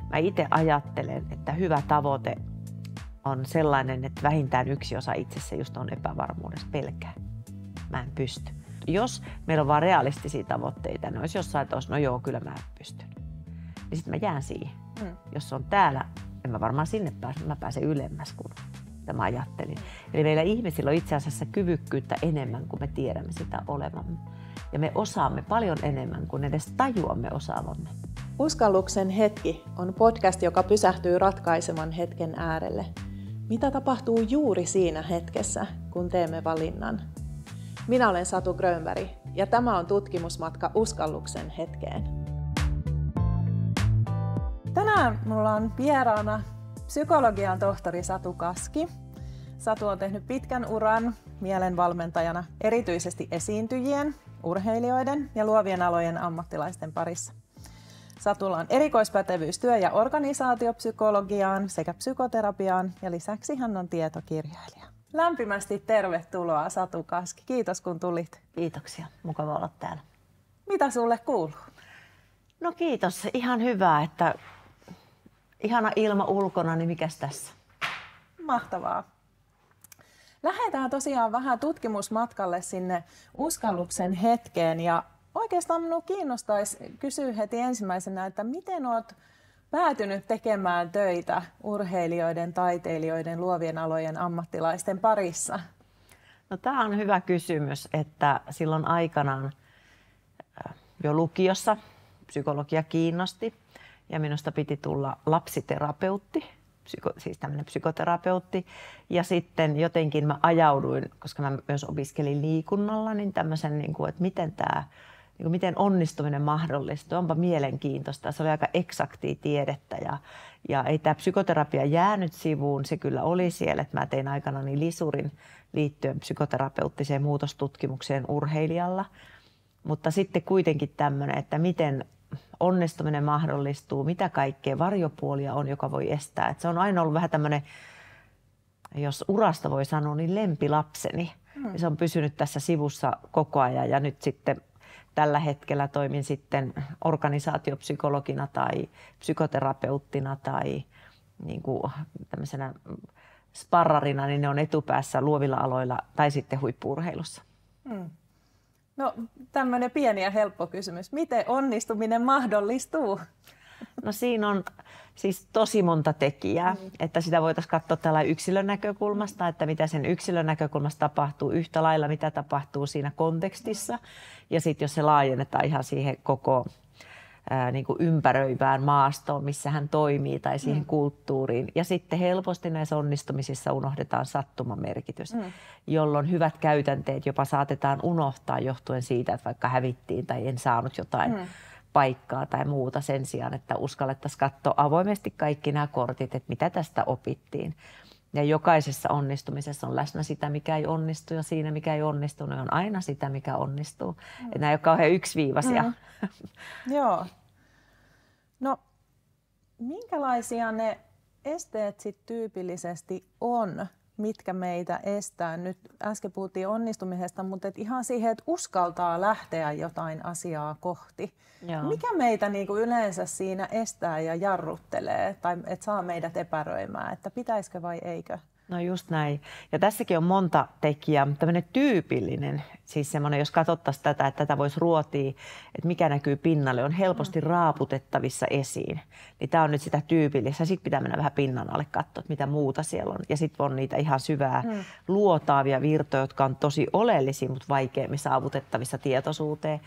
Mä itse ajattelen, että hyvä tavoite on sellainen, että vähintään yksi osa itsessä just on epävarmuudessa, pelkää. Mä en pysty. Jos meillä on vaan realistisia tavoitteita, niin olisi jossain, että olisi, no joo, kyllä mä pystyn. Niin sitten mä jään siihen. Jos se on täällä, en mä varmaan sinne pääse, mä pääsen ylemmäs kuin mä ajattelin. Eli meillä ihmisillä on itse asiassa kyvykkyyttä enemmän kuin me tiedämme sitä olevamme. Ja me osaamme paljon enemmän kuin edes tajuamme osaavamme. Uskalluksen hetki on podcast, joka pysähtyy ratkaisevan hetken äärelle. Mitä tapahtuu juuri siinä hetkessä, kun teemme valinnan? Minä olen Satu Grönberg ja tämä on tutkimusmatka uskalluksen hetkeen. Tänään mulla on vieraana psykologian tohtori Satu Kaski. Satu on tehnyt pitkän uran mielenvalmentajana erityisesti esiintyjien, urheilijoiden ja luovien alojen ammattilaisten parissa. Satulla on erikoispätevyys työ- ja organisaatiopsykologiaan sekä psykoterapiaan ja lisäksi hän on tietokirjailija. Lämpimästi tervetuloa Satu Kaski. Kiitos kun tulit. Kiitoksia. Mukava olla täällä. Mitä sulle kuuluu? No kiitos. Ihan hyvä, että ihana ilma ulkona, niin mikäs tässä? Mahtavaa. Lähdetään tosiaan vähän tutkimusmatkalle sinne uskalluksen hetkeen ja oikeastaan minua kiinnostaisi kysyä heti ensimmäisenä, että miten olet päätynyt tekemään töitä urheilijoiden, taiteilijoiden, luovien alojen ammattilaisten parissa? No tämä on hyvä kysymys, että silloin aikanaan jo lukiossa psykologia kiinnosti ja minusta piti tulla lapsiterapeutti. Siis tämmöinen psykoterapeutti. Ja sitten jotenkin mä ajauduin, koska mä myös opiskelin liikunnalla, niin tämmöisen, että miten onnistuminen mahdollistuu. Onpa mielenkiintoista. Se oli aika eksaktia tiedettä ja ei tämä psykoterapia jäänyt sivuun. Se kyllä oli siellä, että mä tein aikanaan lisurin liittyen psykoterapeuttiseen muutostutkimukseen urheilijalla. Mutta sitten kuitenkin tämmöinen, että miten onnistuminen mahdollistuu, mitä kaikkea varjopuolia on, joka voi estää. Et se on aina ollut vähän tämmöinen, jos urasta voi sanoa, niin lempilapseni. Ja se on pysynyt tässä sivussa koko ajan ja nyt sitten tällä hetkellä toimin sitten organisaatiopsykologina tai psykoterapeuttina tai niin kuin tämmöisenä sparrarina, niin ne on etupäässä luovilla aloilla tai sitten huippu-urheilussa. No tämmöinen pieni ja helppo kysymys. Miten onnistuminen mahdollistuu? No siinä on siis tosi monta tekijää, että sitä voitaisiin katsoa tällä yksilön näkökulmasta, että mitä sen yksilön näkökulmasta tapahtuu yhtä lailla, mitä tapahtuu siinä kontekstissa. Ja sitten jos se laajennetaan ihan siihen koko niin kuin ympäröivään maastoon, missä hän toimii tai siihen kulttuuriin. Ja sitten helposti näissä onnistumisissa unohdetaan sattuman merkitys, jolloin hyvät käytänteet jopa saatetaan unohtaa johtuen siitä, että vaikka hävittiin tai en saanut jotain paikkaa tai muuta sen sijaan, että uskallettaisiin katsoa avoimesti kaikki nämä kortit, että mitä tästä opittiin. Ja jokaisessa onnistumisessa on läsnä sitä, mikä ei onnistu ja siinä, mikä ei onnistu, niin on aina sitä, mikä onnistuu. Että nämä ei ole kauhean yksiviivaisia. Joo. No, minkälaisia ne esteet sit tyypillisesti on, mitkä meitä estää? Nyt äsken puhuttiin onnistumisesta, mutta ihan siihen, että uskaltaa lähteä jotain asiaa kohti. Joo. Mikä meitä niinku yleensä siinä estää ja jarruttelee tai että saa meidät epäröimään, että pitäisikö vai eikö? No just näin. Ja tässäkin on monta tekijää, mutta tämmöinen tyypillinen, siis semmoinen, jos katsottaisiin tätä, että tätä voisi ruotia, että mikä näkyy pinnalle, on helposti raaputettavissa esiin. Niin tämä on nyt sitä tyypillistä. Sitten pitää mennä vähän pinnan alle katsoa, mitä muuta siellä on. Ja sitten on niitä ihan syvää luotaavia virtoja, jotka on tosi oleellisia, mutta vaikeammin saavutettavissa tietoisuuteen.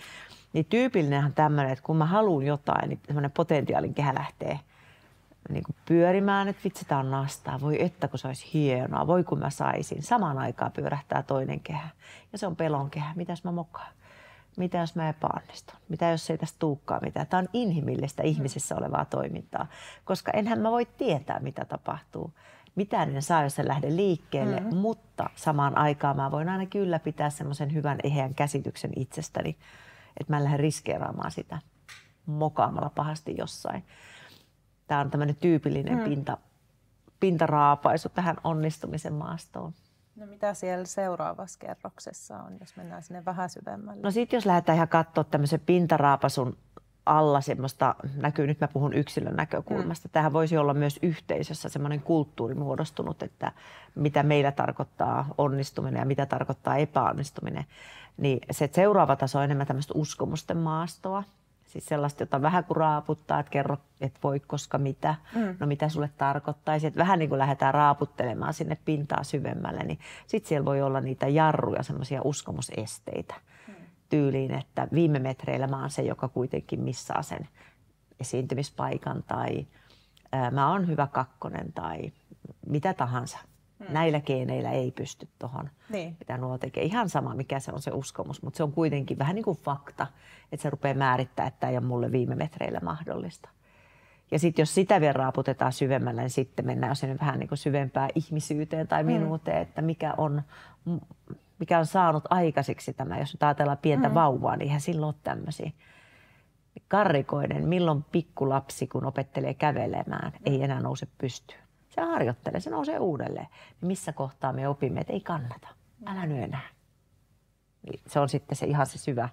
Niin tyypillinenhän tämmöinen, että kun mä haluan jotain, niin semmoinen potentiaalin kehä lähtee niin kuin pyörimään, että vitsi, tää on nastaa, voi että kun se olisi hienoa, voi kun mä saisin. Samaan aikaan pyörähtää toinen kehä ja se on pelon kehä. Mitäs mä mokaan? Mitä jos mä epäonnistun? Mitä jos ei tästä tulekaan mitään? Tämä on inhimillistä ihmisessä olevaa toimintaa, koska enhän mä voi tietää, mitä tapahtuu. Mitään en saa, jos en lähde liikkeelle, mutta samaan aikaan mä voin ainakin ylläpitää semmoisen hyvän eheän käsityksen itsestäni, että mä en lähde riskeeraamaan sitä mokaamalla pahasti jossain. Tämä on tämmöinen tyypillinen pintaraapaisu tähän onnistumisen maastoon. No mitä siellä seuraavassa kerroksessa on, jos mennään sinne vähän syvemmälle? No sitten jos lähdetään ihan katsoa tämmöisen pintaraapaisun alla semmoista, näkyy nyt mä puhun yksilön näkökulmasta. Tähän voisi olla myös yhteisössä semmoinen kulttuuri muodostunut, että mitä meillä tarkoittaa onnistuminen ja mitä tarkoittaa epäonnistuminen. Niin se seuraava taso on enemmän tämmöistä uskomusten maastoa. Siis sellaista, jota vähän kun raaputtaa, että kerro, et voi koska mitä, no mitä sulle tarkoittaisi. Että vähän niin kuin lähdetään raaputtelemaan sinne pintaa syvemmälle, niin sitten siellä voi olla niitä jarruja, semmoisia uskomusesteitä. Tyyliin, että viime metreillä mä oon se, joka kuitenkin missaa sen esiintymispaikan tai mä oon hyvä kakkonen tai mitä tahansa. Näillä geeneillä ei pysty tuohon, mitä nuo tekee. Ihan sama, mikä se on se uskomus, mutta se on kuitenkin vähän niin kuin fakta, että se rupeaa määrittämään, että tämä ei ole mulle viime metreillä mahdollista. Ja sitten jos sitä vielä raaputetaan syvemmällä, niin sitten mennään jo sinne vähän niin kuin syvempään ihmisyyteen tai minuuteen, että mikä on saanut aikaiseksi tämä. Jos nyt ajatellaan pientä vauvaa, niin eihän silloin ole tämmöisiä. Karrikoiden, milloin pikkulapsi, kun opettelee kävelemään, ei enää nouse pystyyn. Se harjoittelee, se nousee uudelleen. Missä kohtaa me opimme, että ei kannata, älä nyt enää. Se on sitten se ihan se syvä,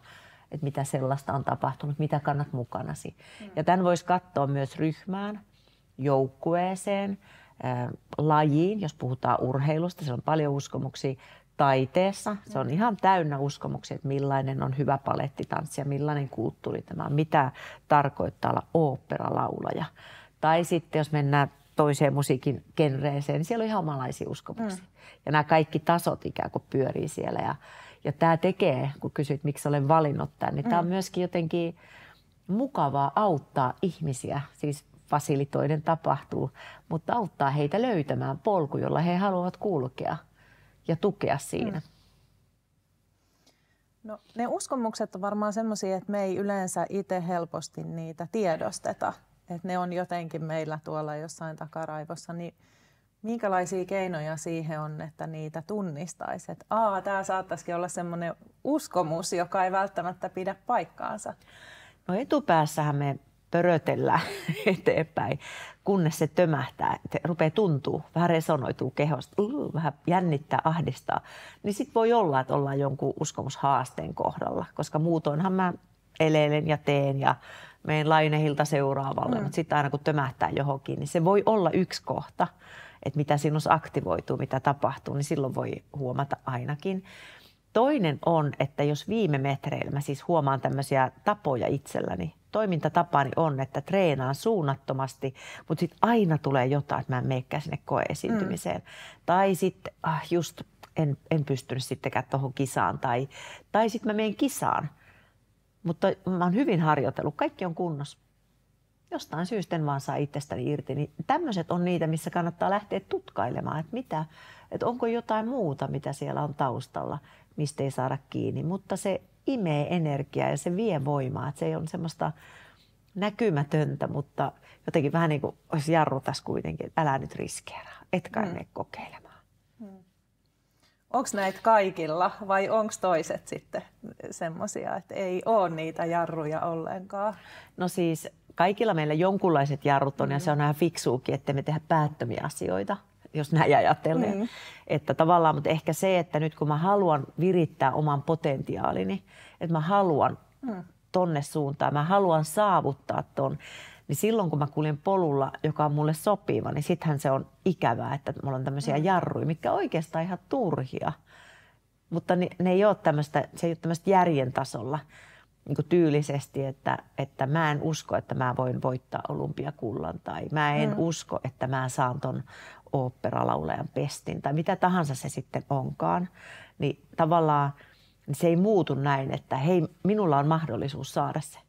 että mitä sellaista on tapahtunut, mitä kannat mukanasi. Ja tämän voisi katsoa myös ryhmään, joukkueeseen, lajiin, jos puhutaan urheilusta, siellä on paljon uskomuksia. Taiteessa se on ihan täynnä uskomuksia, että millainen on hyvä palettitanssi ja millainen kulttuuri tämä on, mitä tarkoittaa olla oopperalaulaja. Tai sitten jos mennään toiseen musiikin genreeseen, niin siellä on ihan omalaisia uskomuksia. Ja nämä kaikki tasot ikään kuin pyörii siellä. Ja tämä tekee, kun kysyt, miksi olen valinnut tämän, niin tämä on myöskin jotenkin mukavaa auttaa ihmisiä, siis fasilitoiden tapahtuu, mutta auttaa heitä löytämään polku, jolla he haluavat kulkea ja tukea siinä. No, ne uskomukset on varmaan semmoisia, että me ei yleensä itse helposti niitä tiedosteta. Että ne on jotenkin meillä tuolla jossain takaraivossa. Niin minkälaisia keinoja siihen on, että niitä tunnistaisi? Että tämä saattaisikin olla semmoinen uskomus, joka ei välttämättä pidä paikkaansa. No etupäässähän me pörötellään eteenpäin, kunnes se tömähtää, että rupeaa tuntuu, vähän resonoituu kehosta, vähän jännittää, ahdistaa. Niin sitten voi olla, että ollaan jonkun uskomushaasteen kohdalla, koska muutoinhan mä eleilen ja teen ja menen lainehilta seuraavalle, mutta sitten aina kun tömähtää johonkin, niin se voi olla yksi kohta, että mitä sinussa aktivoituu, mitä tapahtuu, niin silloin voi huomata ainakin. Toinen on, että jos viime metreillä mä siis huomaan tämmöisiä tapoja itselläni, toimintatapani on, että treenaan suunnattomasti, mutta sitten aina tulee jotain, että mä en meekään sinne koeesiintymiseen. Tai sitten just en pystynyt sittenkään tuohon kisaan tai sitten mä menen kisaan. Mutta mä oon hyvin harjoitellut, kaikki on kunnossa. Jostain syystä en vaan saa itsestäni irti. Niin tämmöiset on niitä, missä kannattaa lähteä tutkailemaan, että onko jotain muuta, mitä siellä on taustalla, mistä ei saada kiinni. Mutta se imee energiaa ja se vie voimaa. Että se ei ole semmoista näkymätöntä, mutta jotenkin vähän niin kuin olisi jarrutas kuitenkin, että älä nyt riskeeraa, etkä mene kokeilemaan. Onko näitä kaikilla vai onko toiset sitten semmoisia, että ei ole niitä jarruja ollenkaan? No siis kaikilla meillä jonkunlaiset jarrut on ja se on ihan fiksuukin, että me tehdä päättömiä asioita, jos näin ajattelee. Että tavallaan, mutta ehkä se, että nyt kun mä haluan virittää oman potentiaalini, että mä haluan tonne suuntaan, mä haluan saavuttaa ton, niin silloin kun mä kuljen polulla, joka on mulle sopiva, niin sittenhän se on ikävää, että mulla on tämmöisiä jarruja, mitkä oikeastaan ihan turhia. Mutta ne ei ole tämmöistä, se ei ole tämmöistä järjen tasolla niin kuin tyylisesti, että mä en usko, että mä voin voittaa olympiakullan tai mä en usko, että mä saan ton oopperalaulajan pestin tai mitä tahansa se sitten onkaan. Niin tavallaan se ei muutu näin, että hei, minulla on mahdollisuus saada se.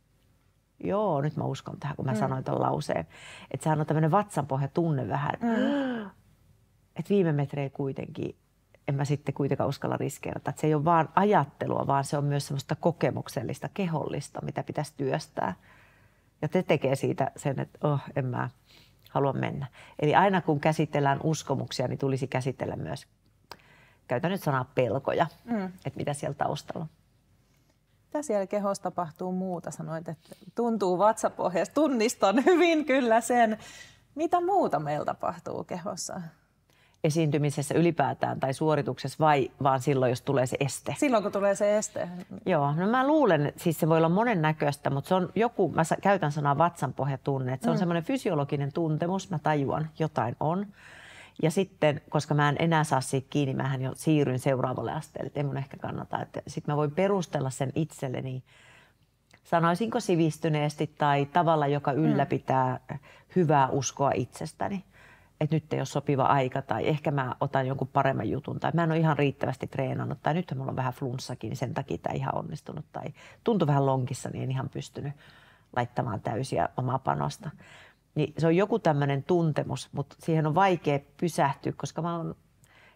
Joo, nyt mä uskon tähän, kun mä sanoin ton lauseen. Että sehän on tämmöinen vatsanpohjatunne vähän, että viime metreillä kuitenkin en mä sitten kuitenkaan uskalla riskeerata. Että se ei ole vaan ajattelua, vaan se on myös semmoista kokemuksellista, kehollista, mitä pitäisi työstää. Ja te tekee siitä sen, että en mä halua mennä. Eli aina kun käsitellään uskomuksia, niin tulisi käsitellä myös, käytän nyt sanaa pelkoja, että mitä siellä taustalla on. Mitä siellä kehossa tapahtuu muuta? Sanoit, että tuntuu vatsapohjassa. Tunnistan hyvin kyllä sen. Mitä muuta meillä tapahtuu kehossa? esiintymisessä ylipäätään tai suorituksessa vai vaan silloin, jos tulee se este? Silloin, kun tulee se este. Joo, no mä luulen, siis se voi olla monennäköistä, mutta se on joku, mä käytän sanaa vatsanpohjatunne, että se on semmoinen fysiologinen tuntemus, mä tajuan, jotain on. Ja sitten, koska mä en enää saa siitä kiinni, mähän jo siirryn seuraavalle asteelle, että ei mun ehkä kannata. Sitten mä voin perustella sen itselleni, sanoisinko sivistyneesti tai tavalla, joka ylläpitää hyvää uskoa itsestäni. Että nyt ei ole sopiva aika tai ehkä mä otan jonkun paremman jutun tai mä en ole ihan riittävästi treenannut tai nythän mulla on vähän flunssakin, niin sen takia tämä ihan onnistunut tai tuntui vähän lonkissa, niin en ihan pystynyt laittamaan täysiä omaa panosta. Niin se on joku tämmöinen tuntemus, mutta siihen on vaikea pysähtyä, koska mä oon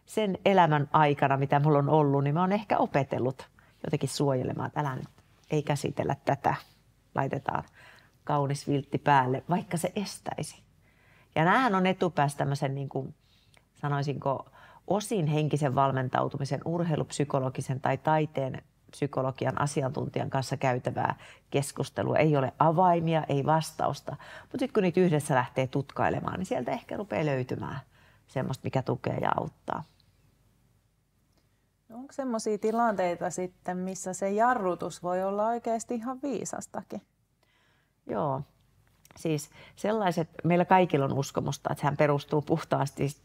sen elämän aikana, mitä mulla on ollut, niin mä oon ehkä opetellut jotenkin suojelemaan, että älä nyt, ei käsitellä tätä, laitetaan kaunis viltti päälle, vaikka se estäisi. Ja näähän on etupäässä tämmöisen, niin kuin, sanoisinko, osin henkisen valmentautumisen, urheilupsykologisen tai taiteen psykologian asiantuntijan kanssa käytävää keskustelua. Ei ole avaimia, ei vastausta, mutta sitten kun niitä yhdessä lähtee tutkailemaan, niin sieltä ehkä rupeaa löytymään semmoista, mikä tukee ja auttaa. No onko semmoisia tilanteita sitten, missä se jarrutus voi olla oikeasti ihan viisastakin? Joo. Siis sellaiset, meillä kaikilla on uskomusta, että sehän perustuu puhtaasti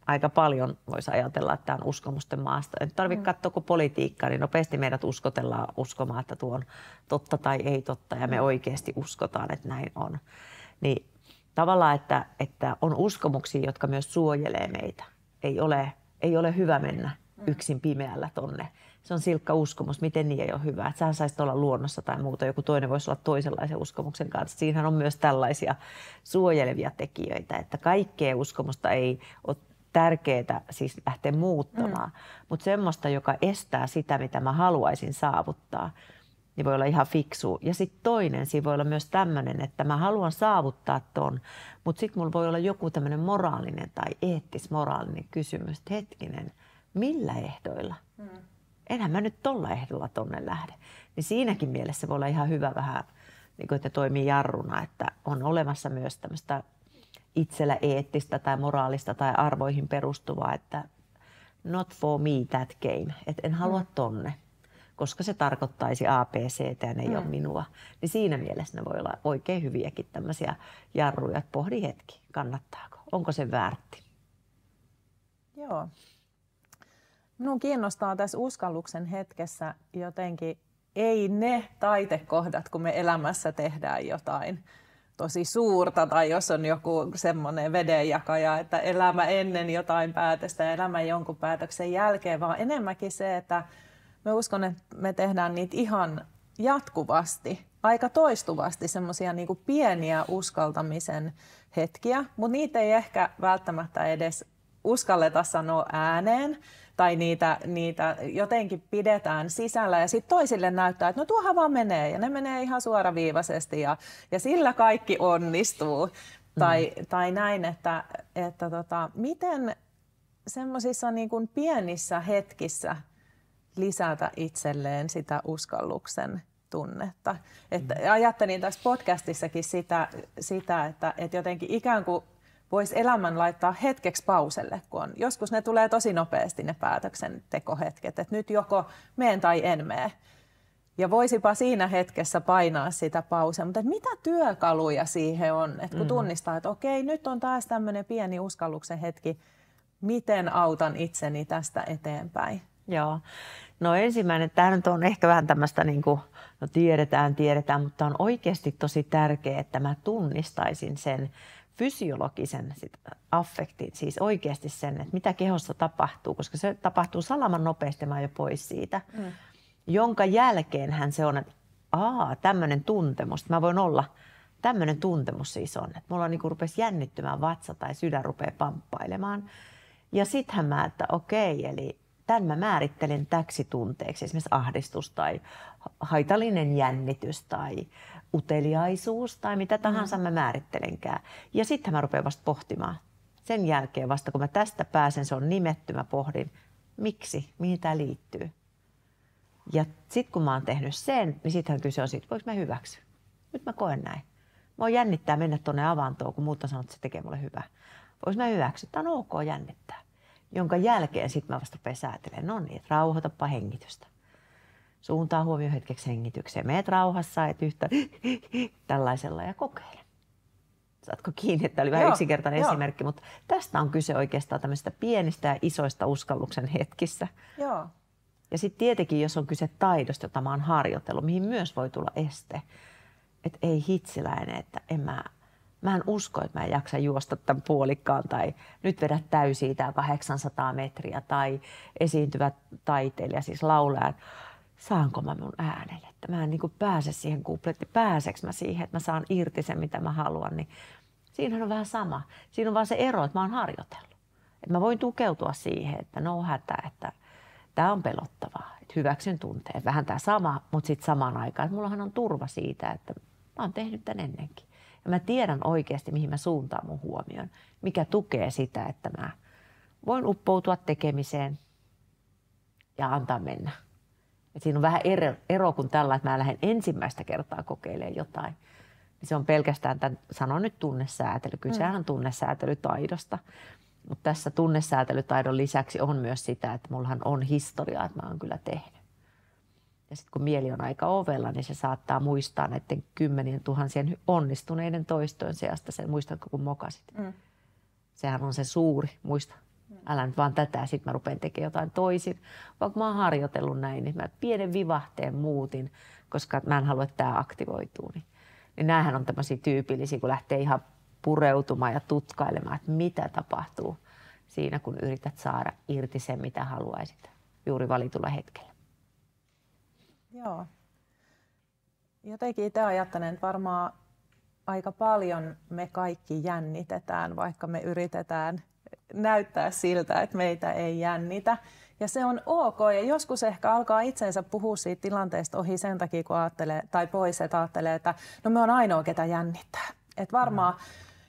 aika paljon, voisi ajatella, että tämä on uskomusten maasta. En tarvitse katsoa kuin politiikkaa, niin nopeasti meidät uskotellaan uskomaan, että tuo on totta tai ei totta, ja me oikeasti uskotaan, että näin on. Niin tavallaan, että on uskomuksia, jotka myös suojelee meitä. Ei ole hyvä mennä yksin pimeällä tonne. Se on silkka uskomus, miten niin ei ole hyvä. Että sähän saisit olla luonnossa tai muuta. Joku toinen voisi olla toisenlaisen uskomuksen kanssa. Siinähän on myös tällaisia suojelevia tekijöitä, että kaikkea uskomusta ei ole tärkeää siis lähteä muuttamaan. Mutta semmoista, joka estää sitä, mitä mä haluaisin saavuttaa, niin voi olla ihan fiksu. Ja sitten toinen, siinä voi olla myös tämmöinen, että mä haluan saavuttaa ton, mutta sitten mulla voi olla joku tämmöinen moraalinen tai eettis-moraalinen kysymys, että hetkinen, millä ehdoilla? Enhän mä nyt tolla ehdolla tonne lähde. Niin siinäkin mielessä voi olla ihan hyvä vähän, niin kuin, että toimii jarruna, että on olemassa myös tämmöistä itsellä eettistä tai moraalista tai arvoihin perustuvaa, että not for me that game, että en halua tonne, koska se tarkoittaisi ABCtä ja ne ei ole minua. Niin siinä mielessä ne voi olla oikein hyviäkin tämmöisiä jarruja, että pohdi hetki, kannattaako, onko se väärti. Joo. Minun kiinnostaa tässä uskalluksen hetkessä jotenkin ei ne taitekohdat, kun me elämässä tehdään jotain tosi suurta tai jos on joku semmoinen vedenjakaja, että elämä ennen jotain päätöstä ja elämä jonkun päätöksen jälkeen, vaan enemmänkin se, että me uskon, että me tehdään niitä ihan jatkuvasti, aika toistuvasti semmoisia niin kuin pieniä uskaltamisen hetkiä, mutta niitä ei ehkä välttämättä edes uskalleta sanoa ääneen tai niitä jotenkin pidetään sisällä ja sitten toisille näyttää, että no tuohan vaan menee ja ne menee ihan suoraviivaisesti ja sillä kaikki onnistuu. Tai näin, että miten semmoisissa niin kuin pienissä hetkissä lisätä itselleen sitä uskalluksen tunnetta. Että ajattelin tässä podcastissakin sitä että jotenkin ikään kuin voisi elämän laittaa hetkeksi pauselle, kun joskus ne tulee tosi nopeasti ne päätöksentekohetket, että nyt joko meen tai en mene. Ja voisipa siinä hetkessä painaa sitä pausea, mutta mitä työkaluja siihen on, että kun tunnistaa, että okei, nyt on taas tämmöinen pieni uskalluksen hetki, miten autan itseni tästä eteenpäin? Joo. No ensimmäinen, tämä nyt on ehkä vähän tämmöistä, niin kuin, no tiedetään, mutta on oikeasti tosi tärkeää, että mä tunnistaisin sen fysiologisen affektin, siis oikeasti sen, että mitä kehossa tapahtuu, koska se tapahtuu salaman nopeasti, mä oon jo pois siitä, jonka jälkeenhän se on, että tämmöinen tuntemus, mä voin olla, tämmöinen tuntemus siis on, että mulla on niin kuin rupesi jännittymään vatsa tai sydän rupeaa pamppailemaan. Ja sittenhän mä, että okei, eli tämän mä määrittelen täksi tunteeksi, esimerkiksi ahdistus tai haitallinen jännitys tai uteliaisuus tai mitä tahansa mä määrittelenkään. Ja sitten mä rupean vasta pohtimaan. Sen jälkeen vasta kun mä tästä pääsen, se on nimetty, mä pohdin, miksi, mihin tämä liittyy. Ja sitten kun mä oon tehnyt sen, niin sittenhän kyse on siitä, voiko mä hyväksyä. Nyt mä koen näin. Mä oon jännittää mennä tuonne avantoon, kun muut on sanonut, että se tekee mulle hyvää. Voiko mä hyväksyä? Tämä on ok jännittää. jonka jälkeen sitten mä vasta rupean säätelemään. No niin, rauhoitapa hengitystä. Suuntaa huomio hetkeksi hengitykseen. Meet rauhassa, et yhtä tällaisella ja kokeile. Saatko kiinni, että oli vähän yksinkertainen esimerkki, mutta tästä on kyse oikeastaan tämmöistä pienistä ja isoista uskalluksen hetkissä. Joo. Ja sitten tietenkin, jos on kyse taidosta, jota mä oon harjoitellut, mihin myös voi tulla este, että ei hitsiläinen, että mä en usko, että mä en jaksa juosta tämän puolikkaan tai nyt vedä täysiä tää 800 metriä tai esiintyvä taiteilija, siis laulaja. Saanko mä mun äänen, että mä en niin kuin pääse siihen kuplettiin, pääseekö mä siihen, että mä saan irti sen, mitä mä haluan, niin siinähän on vähän sama. Siinä on vaan se ero, että mä oon harjoitellut. Että mä voin tukeutua siihen, että no hätä, että tää on pelottavaa, että hyväksyn tunteen. Vähän tää sama, mutta sitten samaan aikaan, että mullahan on turva siitä, että mä oon tehnyt tän ennenkin. Ja mä tiedän oikeasti, mihin mä suuntaan mun huomioon, mikä tukee sitä, että mä voin uppoutua tekemiseen ja antaa mennä. Et siinä on vähän ero kuin tällä, että mä lähden ensimmäistä kertaa kokeilemaan jotain. Niin se on pelkästään, sanon nyt tunnesäätely. Kyllä sehän on tunnesäätelytaidosta. Mutta tässä tunnesäätelytaidon lisäksi on myös sitä, että mullahan on historiaa, että mä oon kyllä tehnyt. Ja sitten kun mieli on aika ovella, niin se saattaa muistaa näiden 10 000 onnistuneiden toistojen seasta. Sen muistatko, kun mokasit? Sehän on se suuri, muista. Älä nyt vaan tätä, sitten mä rupean tekemään jotain toisin. Vaikka mä oon harjoitellut näin, niin mä pienen vivahteen muutin, koska mä en halua, että tämä aktivoituu. Niin näähän on tämmöisiä tyypillisiä, kun lähtee ihan pureutumaan ja tutkailemaan, että mitä tapahtuu siinä, kun yrität saada irti sen, mitä haluaisit juuri valitulla hetkellä. Joo. Jotenkin itse ajattelen, että varmaan aika paljon me kaikki jännitetään, vaikka me yritetään näyttää siltä, että meitä ei jännitä. Ja se on ok. Ja joskus ehkä alkaa itsensä puhua siitä tilanteesta ohi sen takia, kun ajattelee, tai pois, että ajattelee, että no me on ainoa, ketä jännittää. Että varmaan,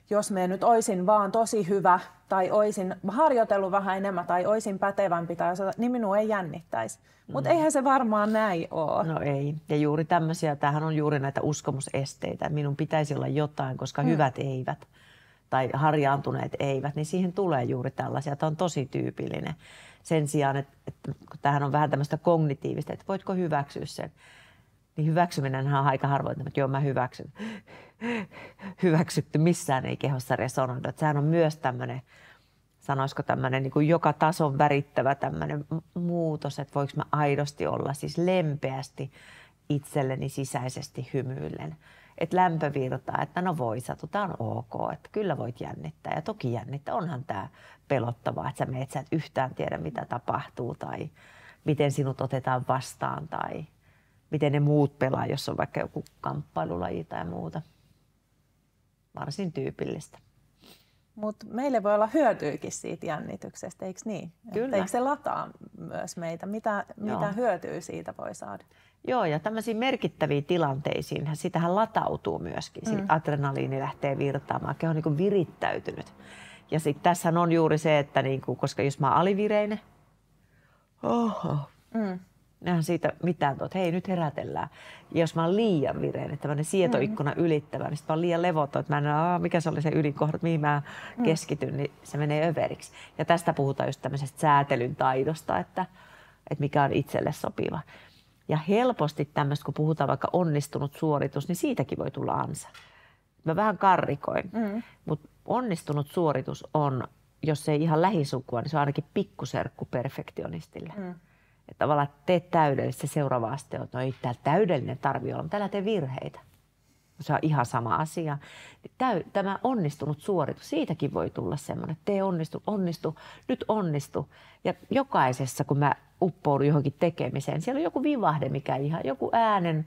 jos me nyt oisin vaan tosi hyvä, tai oisin harjoitellut vähän enemmän, tai oisin pätevämpi, tai niin minua ei jännittäisi. Mutta eihän se varmaan näin ole. No ei. Ja juuri tämmöisiä, tämähän on juuri näitä uskomusesteitä. Minun pitäisi olla jotain, koska hyvät eivät. Tai harjaantuneet eivät, niin siihen tulee juuri tällaisia. Tämä on tosi tyypillinen. Sen sijaan, että tämähän on vähän tämmöistä kognitiivista, että voitko hyväksyä sen. Niin hyväksyminen on aika harvoin, että joo mä hyväksyn. Hyväksytty missään ei kehossa resonoida. Sehän on myös tämmöinen, sanoisiko tämmöinen niin kuin joka tason värittävä tämmöinen muutos, että voiko mä aidosti olla siis lempeästi itselleni sisäisesti hymyillen. Että lämpövirtaa, että no voi Satu, tämä on ok, että kyllä voit jännittää. Ja toki jännittää, onhan tämä pelottavaa, että sä et yhtään tiedä mitä tapahtuu tai miten sinut otetaan vastaan tai miten ne muut pelaa, jos on vaikka joku kamppailulaji tai muuta. Varsin tyypillistä. Mutta meille voi olla hyötyykin siitä jännityksestä, eikö niin? Kyllä. Eikö se lataa myös meitä? Mitä hyötyä siitä voi saada? Joo, ja tämmöisiin merkittäviin tilanteisiin, sitähän latautuu myöskin. Adrenaliini lähtee virtaamaan, keho on niin kuin virittäytynyt. Ja sitten tässä on juuri se, että niin kuin, koska jos mä oon alivireinen, nehän siitä mitään tuot, hei nyt herätellään. Ja jos mä oon liian vireinen, tämmöinen sietoikkuna ylittävä, niin sit mä oon liian levoton, että mä en mikä se oli se ydinkohdat, mihin mä keskityn, niin se menee överiksi. Ja tästä puhutaan just tämmöisestä säätelyn taidosta, että mikä on itselle sopiva. Ja helposti tämmöistä, kun puhutaan vaikka onnistunut suoritus, niin siitäkin voi tulla ansa. Mä vähän karrikoin, mutta onnistunut suoritus on, jos ei ihan lähisukua, niin se on ainakin pikkuserkku perfektionistille. Että tavallaan teet täydellistä, se seuraava aste on, no ei täällä täydellinen tarvitse olla, mutta täällä tee virheitä. Se on ihan sama asia. Tämä onnistunut suoritus, siitäkin voi tulla semmoinen, että tee onnistu, nyt onnistu. Ja jokaisessa, kun mä uppoudun johonkin tekemiseen, siellä on joku vivahde, mikä ihan, joku äänen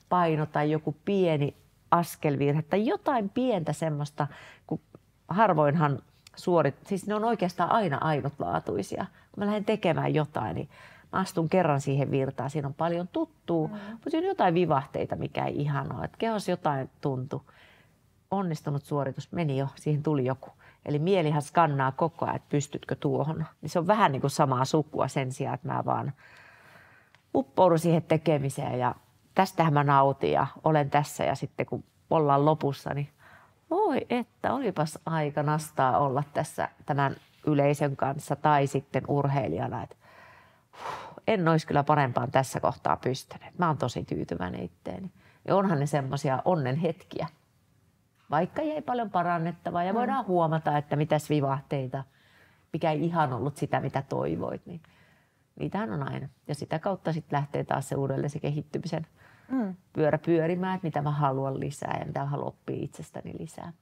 paino tai joku pieni askelvirhe tai jotain pientä semmoista, kun harvoinhan siis ne on oikeastaan aina ainutlaatuisia. Kun mä lähden tekemään jotain, niin mä astun kerran siihen virtaan, siinä on paljon tuttua, mutta siinä on jotain vivahteita, mikä ei ihan ole. Että kehossa jotain tuntui. Onnistunut suoritus meni jo, siihen tuli joku. Eli mielihän skannaa koko ajan, että pystytkö tuohon. Niin se on vähän niin kuin samaa sukua sen sijaan, että mä vaan uppoudun siihen tekemiseen ja tästähän mä nautin ja olen tässä. Ja sitten kun ollaan lopussa, niin voi että olipas aika nastaa olla tässä tämän yleisön kanssa tai sitten urheilijana, että en olisi kyllä parempaan tässä kohtaa pystynyt. Mä oon tosi tyytyväinen itteeni. Ja onhan ne semmoisia onnen hetkiä, vaikka jäi paljon parannettavaa ja voidaan huomata, että mitäs vivahteita, mikä ei ihan ollut sitä, mitä toivoit, niin niitähän on aina. Ja sitä kautta sitten lähtee taas se uudelleen se kehittymisen pyörä pyörimään, että mitä mä haluan lisää ja mitä mä haluan oppia itsestäni lisää.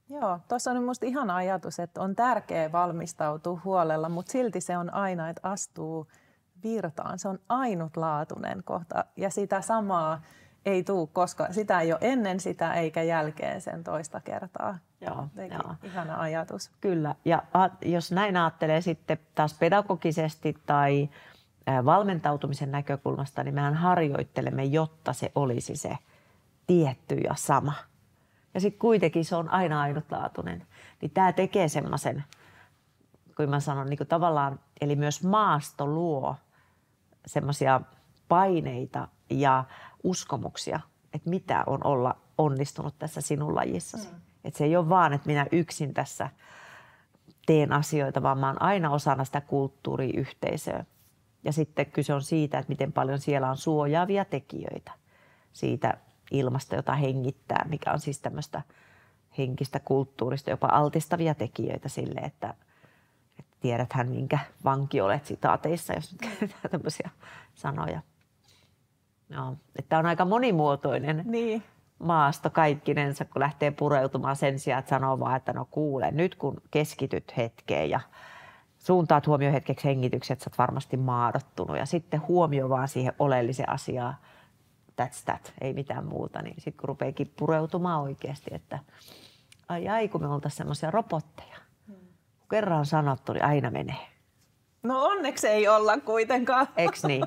Joo, tuossa on minusta ihana ajatus, että on tärkeää valmistautua huolella, mutta silti se on aina, että astuu virtaan. Se on ainutlaatuinen kohta ja sitä samaa ei tule, koska sitä ei ole ennen sitä eikä jälkeen sen toista kertaa. Joo. Ihana ajatus. Kyllä, ja jos näin ajattelee sitten taas pedagogisesti tai valmentautumisen näkökulmasta, niin mehän harjoittelemme, jotta se olisi se tietty ja sama. Ja sitten kuitenkin se on aina ainutlaatuinen. Niin tämä tekee semmoisen, kun mä sanon niin kuin tavallaan, eli myös maasto luo semmoisia paineita ja uskomuksia, että mitä on olla onnistunut tässä sinun lajissasi. Että se ei ole vaan, että minä yksin tässä teen asioita, vaan mä oon aina osana sitä kulttuuriyhteisöä. Ja sitten kyse on siitä, että miten paljon siellä on suojaavia tekijöitä siitä ilmasta, jota hengittää, mikä on siis tämmöistä henkistä kulttuurista, jopa altistavia tekijöitä sille, että tiedäthän minkä vanki olet sitaateissa, jos nyt käytetään tämmöisiä sanoja. No, että on aika monimuotoinen maasto kaikkinensa, kun lähtee pureutumaan sen sijaan, että sanoo vaan, että no kuule, nyt kun keskityt hetkeen ja suuntaat huomioon hetkeksi hengitykset, sä oot varmasti maadottunut ja sitten huomio vaan siihen oleelliseen asiaan, that's that, ei mitään muuta, niin sitten kun rupeekin pureutumaan oikeasti, että ai kun me oltaisiin semmoisia robotteja. Kun kerran on sanottu, niin aina menee. No onneksi ei olla kuitenkaan. Eiks niin?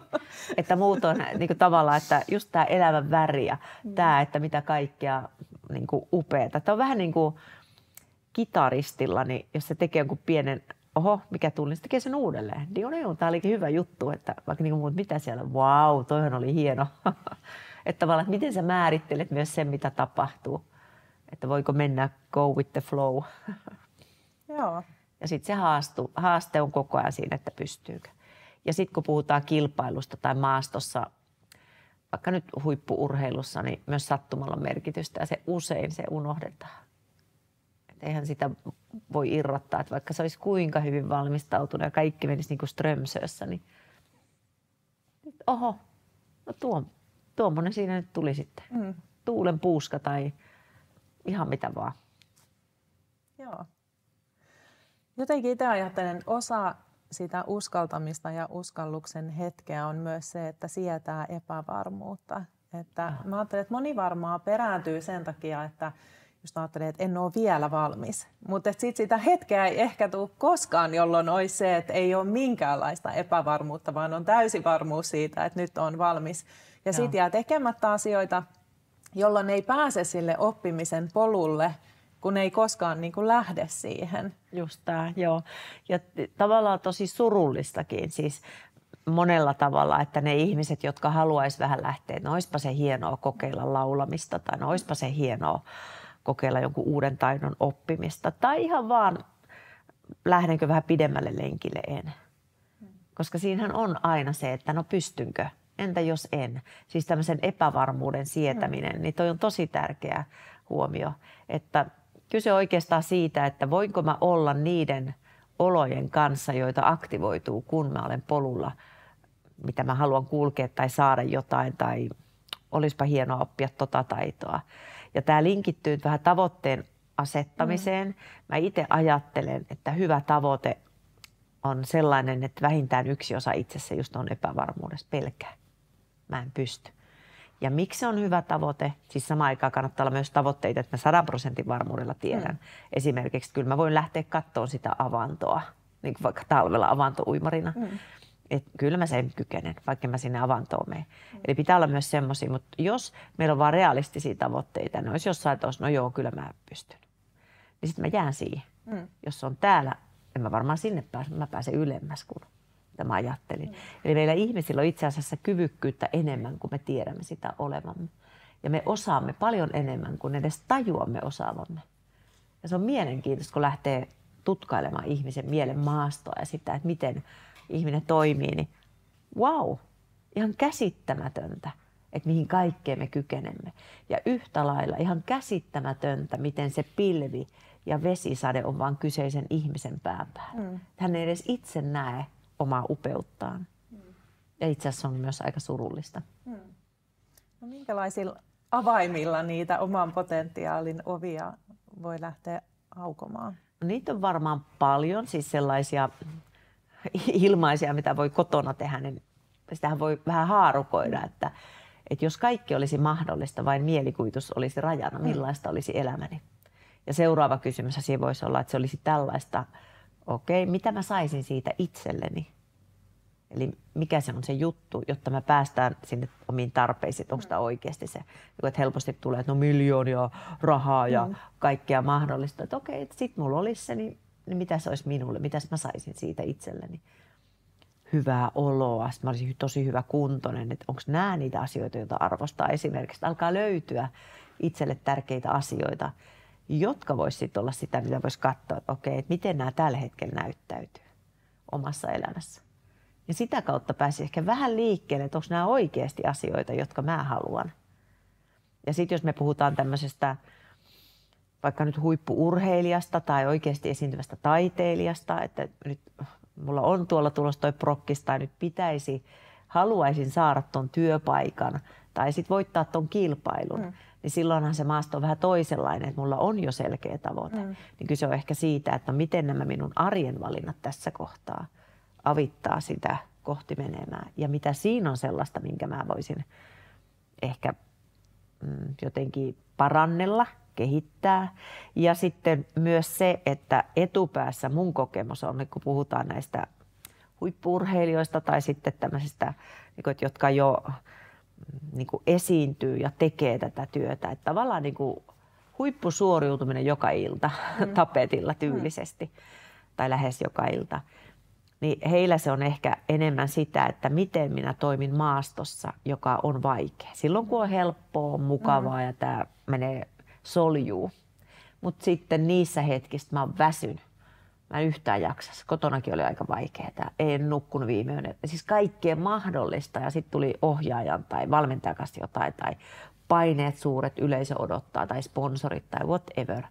Että muut on niin kuin tavallaan, että just tämä elävän väri ja tämä, että mitä kaikkea niin kuin upeata. Tämä on vähän niin kuin kitaristilla, niin jos se tekee jonkun pienen, mikä tuli, niin se tekee sen uudelleen. Niin tämä olikin hyvä juttu, että vaikka niin kuin muut, mitä siellä, vau, toihan oli hieno. Että tavallaan, että miten sä määrittelet myös sen, mitä tapahtuu. Että voiko mennä go with the flow. Joo. Ja sitten se haaste on koko ajan siinä, että pystyykö. Ja sitten kun puhutaan kilpailusta tai maastossa, vaikka nyt huippu-urheilussa, niin myös sattumalla on merkitystä ja se usein se unohdetaan. Et eihän sitä voi irrottaa, että vaikka se olisi kuinka hyvin valmistautunut ja kaikki menisi niin kuin Strömsössä, niin no tuommoinen siinä nyt tuli sitten. Tuulen puuska tai ihan mitä vaan. Joo. Jotenkin itse ajattelen, osa sitä uskaltamista ja uskalluksen hetkeä on myös se, että sietää epävarmuutta. Että mä ajattelen, että moni varmaan perääntyy sen takia, että just ajattelee, että en ole vielä valmis. Mutta sitten sitä hetkeä ei ehkä tule koskaan, jolloin olisi se, että ei ole minkäänlaista epävarmuutta, vaan on täysi varmuus siitä, että nyt on valmis. Ja sitten jää tekemättä asioita, jolloin ei pääse sille oppimisen polulle, kun ei koskaan niin kuin lähde siihen. Just tämä, joo. Ja tavallaan tosi surullistakin siis monella tavalla, että ne ihmiset, jotka haluaisi vähän lähteä, no olisipa se hienoa kokeilla laulamista tai no olisipa se hienoa kokeilla jonkun uuden taidon oppimista tai ihan vaan lähdenkö vähän pidemmälle lenkille en. Koska siinähän on aina se, että no pystynkö, entä jos en. Siis tämmöisen epävarmuuden sietäminen, niin toi on tosi tärkeä huomio, että kyse oikeastaan siitä, että voinko mä olla niiden olojen kanssa, joita aktivoituu, kun mä olen polulla, mitä mä haluan kulkea tai saada jotain tai olisipa hienoa oppia tota taitoa. Ja tämä linkittyy vähän tavoitteen asettamiseen. Mä itse ajattelen, että hyvä tavoite on sellainen, että vähintään yksi osa itsessä just on epävarmuudessa, pelkää. Mä en pysty. Ja miksi se on hyvä tavoite? Siis samaan aikaan kannattaa olla myös tavoitteita, että mä 100% varmuudella tiedän. Esimerkiksi kyllä mä voin lähteä katsomaan sitä avantoa, niin kuin vaikka talvella avantouimarina. Että kyllä mä sen kykenen, vaikka mä sinne avantoon menen. Eli pitää olla myös semmoisia, mutta jos meillä on vaan realistisia tavoitteita, niin olisi jossain tuossa, no joo, kyllä mä pystyn. Niin sitten mä jään siihen. Jos on täällä, en mä varmaan sinne pääse, mä pääsen ylemmäs kuin mitä mä ajattelin. Eli meillä ihmisillä on itse asiassa kyvykkyyttä enemmän kuin me tiedämme sitä olevamme. Ja me osaamme paljon enemmän kuin edes tajuamme osaavamme. Ja se on mielenkiintoista, kun lähtee tutkailemaan ihmisen mielen maastoa ja sitä, että miten ihminen toimii, niin wow, ihan käsittämätöntä, että mihin kaikkeen me kykenemme. Ja yhtä lailla ihan käsittämätöntä, miten se pilvi ja vesisade on vain kyseisen ihmisen pään päällä. Hän ei edes itse näe omaa upeuttaan. Ja itse asiassa on myös aika surullista. No, minkälaisilla avaimilla niitä oman potentiaalin ovia voi lähteä aukomaan? No, niitä on varmaan paljon, siis sellaisia ilmaisia, mitä voi kotona tehdä, niin sitähän voi vähän haarukoida, että jos kaikki olisi mahdollista, vain mielikuvitus olisi rajana, millaista olisi elämäni. Ja seuraava kysymys siinä voisi olla, että se olisi tällaista, okei, mitä mä saisin siitä itselleni? Eli mikä se on se juttu, jotta me päästään sinne omiin tarpeisiin, onko sitä oikeasti se, että helposti tulee, että no miljoonia rahaa ja kaikkea mahdollista, että okei, että sit mulla olisi se, niin mitä se olisi minulle, mitä mä saisin siitä itselleni? Hyvää oloa, sitten mä olisin tosi hyvä kuntoinen, että onko nämä niitä asioita, joita arvostaa esimerkiksi, että alkaa löytyä itselle tärkeitä asioita, jotka voisi sitten olla sitä, mitä voisi katsoa, että okei, että miten nämä tällä hetkellä näyttäytyy omassa elämässä. Ja sitä kautta pääsi ehkä vähän liikkeelle, että onko nämä oikeasti asioita, jotka mä haluan. Ja sitten jos me puhutaan tämmöisestä vaikka nyt huippu-urheilijasta tai oikeasti esiintyvästä taiteilijasta, että nyt mulla on tuolla tulossa toi prokkis tai nyt haluaisin saada ton työpaikan tai sitten voittaa ton kilpailun, niin silloinhan se maasto on vähän toisenlainen, että mulla on jo selkeä tavoite. Niin kyse on ehkä siitä, että miten nämä minun arjen valinnat tässä kohtaa avittaa sitä kohti menemään. Ja mitä siinä on sellaista, minkä mä voisin ehkä jotenkin parannella, kehittää. Ja sitten myös se, että etupäässä mun kokemus on, kun puhutaan näistä huippu-urheilijoista tai sitten tämmöisistä, jotka jo esiintyy ja tekee tätä työtä. Että tavallaan huippusuoriutuminen joka ilta tapetilla tyylisesti tai lähes joka ilta. Niin heillä se on ehkä enemmän sitä, että miten minä toimin maastossa, joka on vaikea. Silloin kun on helppoa, on mukavaa ja tämä menee soljuu. Mutta sitten niissä hetkissä mä oon väsynyt. Mä en yhtään jaksas. Kotonakin oli aika vaikeaa. En nukkunut viime yönä. Siis kaikkea mahdollista. Ja sitten tuli ohjaajan tai valmentajan kanssa jotain. Tai paineet suuret, yleisö odottaa. Tai sponsorit tai whatever.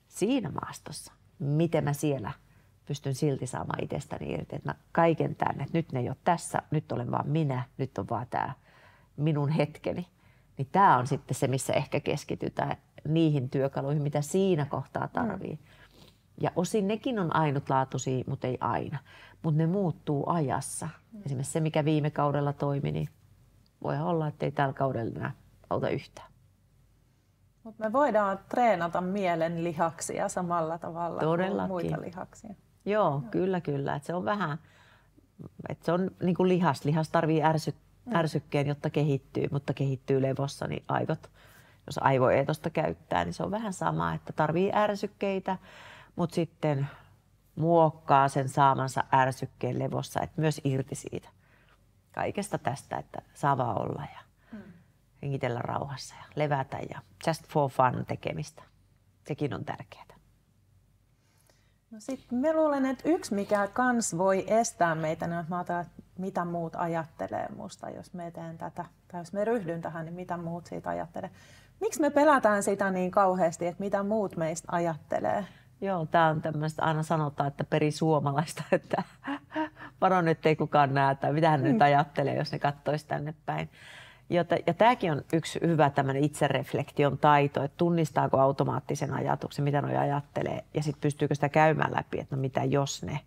Siinä maastossa, miten mä siellä pystyn silti saamaan itsestäni irti. Että mä kaiken tänne, että nyt ne ei ole tässä. Nyt olen vaan minä. Nyt on vaan tämä minun hetkeni. Niin tämä on sitten se, missä ehkä keskitytään niihin työkaluihin, mitä siinä kohtaa tarvii. Ja osin nekin on ainutlaatuisia, mutta ei aina. Mutta ne muuttuu ajassa. Esimerkiksi se, mikä viime kaudella toimi, niin voi olla, että ei tällä kaudella enää auta yhtään. Mutta me voidaan treenata mielen lihaksia samalla tavalla Todellakin. kuin muita lihaksia. Joo, kyllä. Et se on vähän, että se on niin kuin lihas. Lihas tarvii ärsykkeen, jotta kehittyy, mutta kehittyy levossa, niin aivot, jos aivoeetosta käyttää, niin se on vähän sama, että tarvii ärsykkeitä, mutta sitten muokkaa sen saamansa ärsykkeen levossa, että myös irti siitä kaikesta tästä, että saa vaan olla ja hengitellä rauhassa ja levätä ja just for fun tekemistä. Sekin on tärkeää. No sitten mä luulen, että yksi mikä kans voi estää meitä, niin mä ajattelin, että mitä muut ajattelee musta, jos me teen tätä, tai jos me ryhdyn tähän, niin mitä muut siitä ajattelee. Miksi me pelätään sitä niin kauheasti, että mitä muut meistä ajattelee? Joo, tämä on tämmöistä, aina sanotaan, että perisuomalaista, että varo nyt ei kukaan näe, tai mitä hän nyt ajattelee, jos ne kattoisi tänne päin. Ja tämäkin on yksi hyvä tämmöinen itsereflektion taito, että tunnistaako automaattisen ajatuksen, mitä noi ajattelee, ja sitten pystyykö sitä käymään läpi, että no mitä jos ne,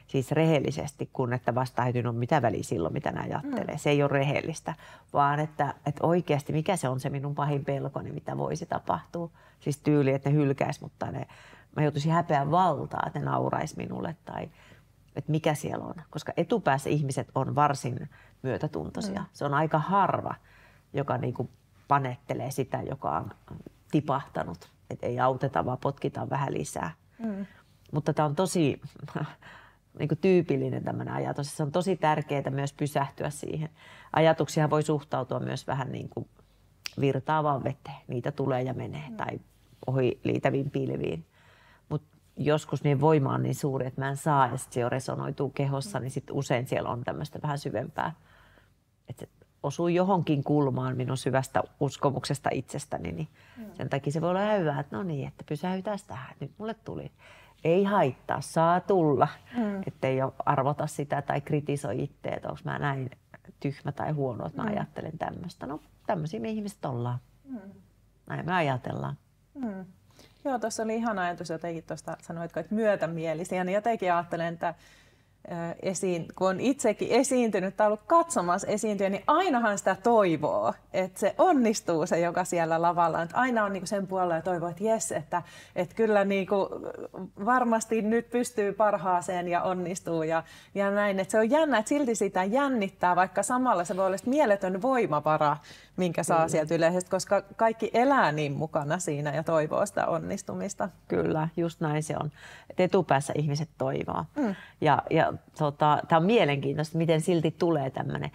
siis rehellisesti, kun että vastaa, että no mitä väliä silloin, mitä ne ajattelee. Se ei ole rehellistä, vaan että oikeasti mikä se on se minun pahin pelkoni, mitä voisi tapahtua. Siis tyyli, että ne hylkäisi, mutta mä joutuisin häpeän valtaa, että ne nauraisi minulle tai että mikä siellä on. Koska etupäässä ihmiset on varsin myötätuntoisia. Se on aika harva, joka niinku panettelee sitä, joka on tipahtanut. Että ei auteta, vaan potkitaan vähän lisää. Mutta tämä on tosi niinku tyypillinen tämmöinen ajatus. Se on tosi tärkeää myös pysähtyä siihen. Ajatuksia voi suhtautua myös vähän niin kuin virtaavaan veteen. Niitä tulee ja menee tai ohi liitäviin pilviin. joskus niin voima on niin suuri, että mä en saa, ja sitten se jo resonoituu kehossa, niin sitten usein siellä on tämmöistä vähän syvempää, että se osuu johonkin kulmaan minun syvästä uskomuksesta itsestäni, niin sen takia se voi olla hyvä, että no niin, että pysäytäisi tähän, nyt mulle tuli. Ei haittaa, saa tulla, ettei jo arvota sitä tai kritisoi itseä, että onko mä näin tyhmä tai huono, että mä ajattelen tämmöistä. No tämmöisiä me ihmiset ollaan. Näin me ajatellaan. Joo, tuossa oli ihana ajatus jotenkin tuosta, sanoitko, että myötämielisiä, niin jotenkin ajattelen, että kun on itsekin esiintynyt tai ollut katsomassa esiintyjä, niin ainahan sitä toivoo, että se onnistuu se, joka siellä lavalla. Että aina on niinku sen puolella ja toivoo, että jes, että kyllä niinku varmasti nyt pystyy parhaaseen ja onnistuu ja näin. Että se on jännä, että silti sitä jännittää, vaikka samalla se voi olla mieletön voimavara, minkä saa sieltä yleisesti, koska kaikki elää niin mukana siinä ja toivoo sitä onnistumista. Kyllä, just näin se on. Et etupäässä ihmiset toivoo. Ja tämä on mielenkiintoista, miten silti tulee tämmöinen.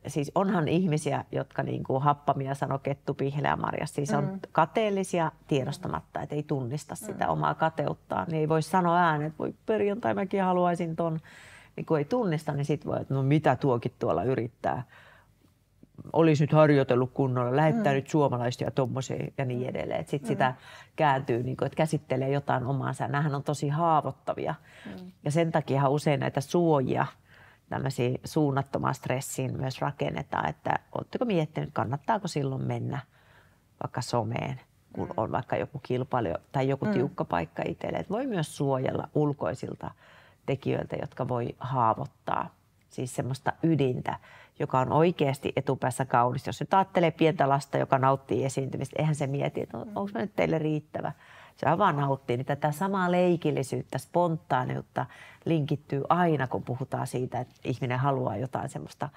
Siis onhan ihmisiä, jotka niinku happamia sanoo kettu, pihle ja marjas. Siis on kateellisia tiedostamatta, että ei tunnista sitä omaa kateuttaan. Niin ei voi sanoa ääneen, että voi perjantai mäkin haluaisin ton. Niin kun ei tunnista, niin sit voi, että no mitä tuokin tuolla yrittää. Olisi nyt harjoitellut kunnolla, lähettää nyt suomalaisia ja tommosia ja niin edelleen. Sitten sitä kääntyy, niin kuin, että käsittelee jotain omaansa. Nämähän on tosi haavoittavia. Ja sen takia usein näitä suojia, tämmöisiä suunnattomaan stressiin myös rakennetaan. Että oletteko miettinyt, kannattaako silloin mennä vaikka someen, kun on vaikka joku kilpailu tai joku tiukka paikka itselle. Että voi myös suojella ulkoisilta tekijöiltä, jotka voi haavoittaa. Siis semmoista ydintä, joka on oikeasti etupäässä kaunis. Jos nyt ajattelee pientä lasta, joka nauttii esiintymistä, eihän se mieti, että onko mä nyt teille riittävä. Se vaan nauttii, niin tätä samaa leikillisyyttä, spontaaniutta linkittyy aina, kun puhutaan siitä, että ihminen haluaa jotain semmoista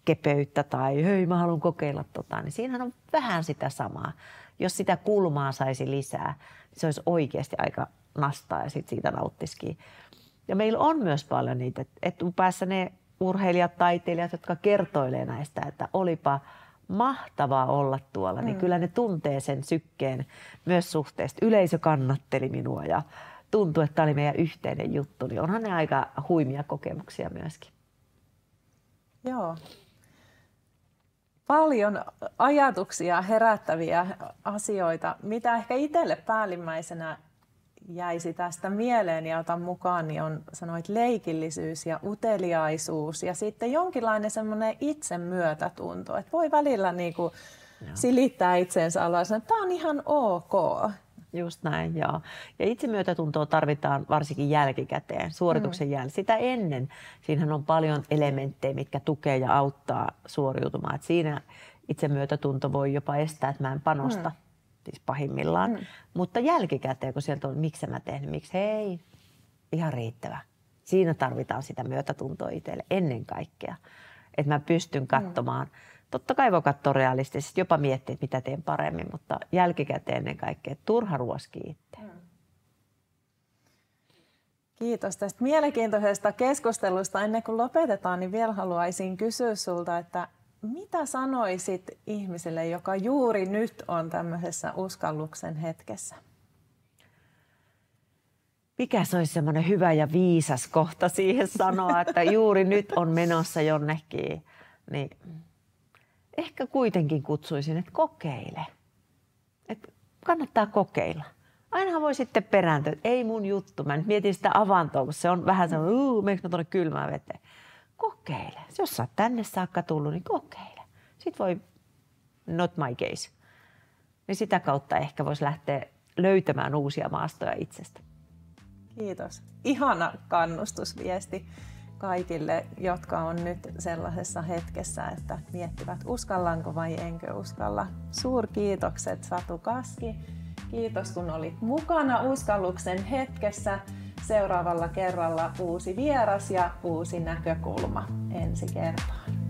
kepeyttä tai hei, mä haluan kokeilla tota, niin siinähän on vähän sitä samaa. Jos sitä kulmaa saisi lisää, niin se olisi oikeasti aika nastaa ja sit siitä nauttisikin. Ja meillä on myös paljon niitä, etupäässä ne urheilijat, taiteilijat, jotka kertoilee näistä, että olipa mahtavaa olla tuolla, niin kyllä ne tuntee sen sykkeen myös suhteesta. Yleisö kannatteli minua ja tuntui, että tämä oli meidän yhteinen juttu, niin onhan ne aika huimia kokemuksia myöskin. Joo. Paljon ajatuksia herättäviä asioita, mitä ehkä itselle päällimmäisenä jäisi tästä mieleen ja otan mukaan, niin on, sanoit, leikillisyys ja uteliaisuus ja sitten jonkinlainen semmoinen itsemyötätunto, että voi välillä niinku silittää itsensä alas, että tämä on ihan ok. Just näin, joo. Ja itsemyötätuntoa tarvitaan varsinkin jälkikäteen, suorituksen jälkeen. Sitä ennen, siinähän on paljon elementtejä, mitkä tukee ja auttaa suoriutumaan. Et siinä itsemyötätunto voi jopa estää, että mä en panosta. Siis pahimmillaan. Mutta jälkikäteen, kun sieltä on, miksi mä tehnyt, miksi hei, ihan riittävä. Siinä tarvitaan sitä myötätuntoa itselle ennen kaikkea. Että mä pystyn katsomaan, totta kai voi katsoa realistisesti, jopa miettiä, mitä teen paremmin, mutta jälkikäteen ennen kaikkea, turha ruoskii itse. Kiitos tästä mielenkiintoisesta keskustelusta. Ennen kuin lopetetaan, niin vielä haluaisin kysyä sulta, että mitä sanoisit ihmiselle, joka juuri nyt on tämmöisessä uskalluksen hetkessä? Mikä se olisi semmoinen hyvä ja viisas kohta siihen sanoa, että juuri nyt on menossa jonnekin, niin ehkä kuitenkin kutsuisin, että kokeile. Että kannattaa kokeilla. Ainahan voi sitten perääntyä, että ei mun juttu. Mä nyt mietin sitä avantoa, kun se on vähän semmoinen, meneekö mä tuonne kylmään veteen. Kokeile. Jos sä oot tänne saakka tullut, niin kokeile. Sitten voi, not my case. Niin sitä kautta ehkä voisi lähteä löytämään uusia maastoja itsestä. Kiitos. Ihana kannustusviesti kaikille, jotka on nyt sellaisessa hetkessä, että miettivät, uskallanko vai enkö uskalla. Suurkiitokset Satu Kaski. Kiitos, kun olit mukana uskalluksen hetkessä. Seuraavalla kerralla uusi vieras ja uusi näkökulma ensi kertaan.